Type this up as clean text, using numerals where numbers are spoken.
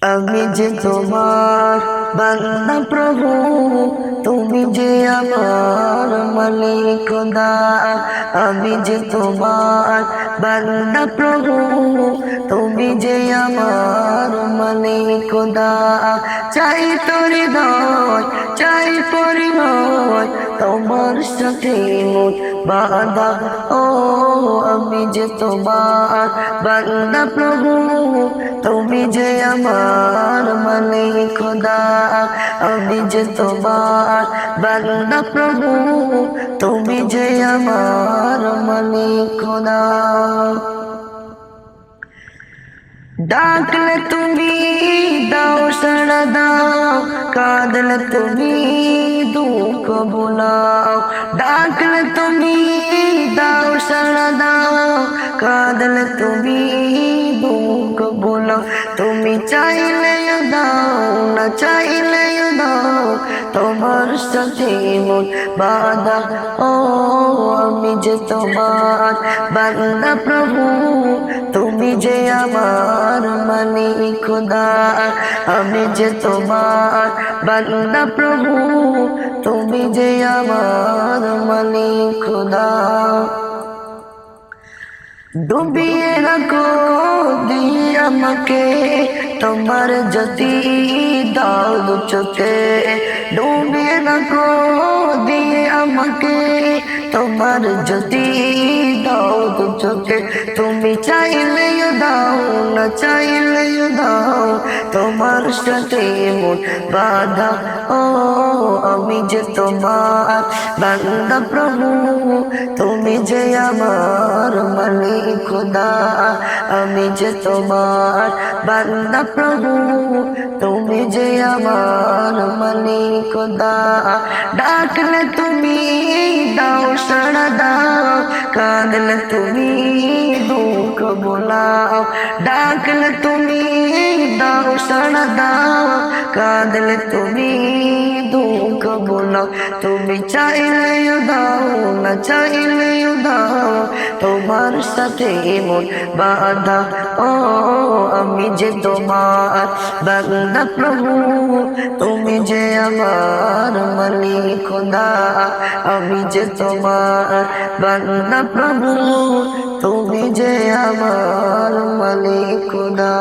আমি যে তোমার বান্দা প্রভু, তুমি যে আমার মালিক খোদা। আমি যে তোমার বান্দা প্রভু, তুমি যে আমার মালিক খোদা। চাই তোর হৃদয়, চাই পরিণয়, তোমার সাথে মোর বাঁধা। ও আমি যে তোমার বান্দা প্রভু, তুমি যে আমার মালিক খোদা। আমি যে তোমার বান্দা প্রভু, তুমি যে আমার মালিক খোদা। ডাকলে তুমি দাও সাড়া দাও, কাঁদলে তুমি দুঃখ ভুলাও। ডাকলে তুমি দাও সাড়া দাও, কাঁদলে তুমি দুঃখ ভুলাও। তুমি চাইলে দাও, না চাইলে দাও, তোমার সাথে মন বাঁধা। ও আমি যে তোমার বান্দা প্রভু, তুমি যে আমার মালিক খোদা। আমি যে তোমার বান্দা প্রভু, তুমি যে আমার মালিক খোদা। ডুবিয়ে রাখো দিয়ে আমাকে তোমার জ্যোতি দাও দু চোখে। ডুবিয়ে রাখো দিয়ে আমাকে তোমার জ্যোতি দাও দু চোখে। তুমি চাইলেও দাও, না চাইলেও দাও, তোমার সাথে মন বাঁধা। ও আমি যে তোমার বান্দা প্রভু, তুমি যে আমার মালিক খোদা। আমি যে তোমার বান্দা প্রভু, তুমি যে আমার মালিক খোদা। ডাকলে তুমি দাও সাড়া দাও, কাঁদলে তুমি দুঃখ ভোলাও। ডাকলে তুমি দাও সাড়া দাও, কাঁদলে তুমি দুঃখ ভোলাও। তুমি চাইলেও দাও, না চাইলেও দাও, তোমার সাথে মন বাঁধা। ও আমি যে তোমার বান্দা প্রভু, তুমি যে আমার মালিক খোদা। আমি যে তোমার বান্দা প্রভু, তুমি যে আমার মালিক খোদা।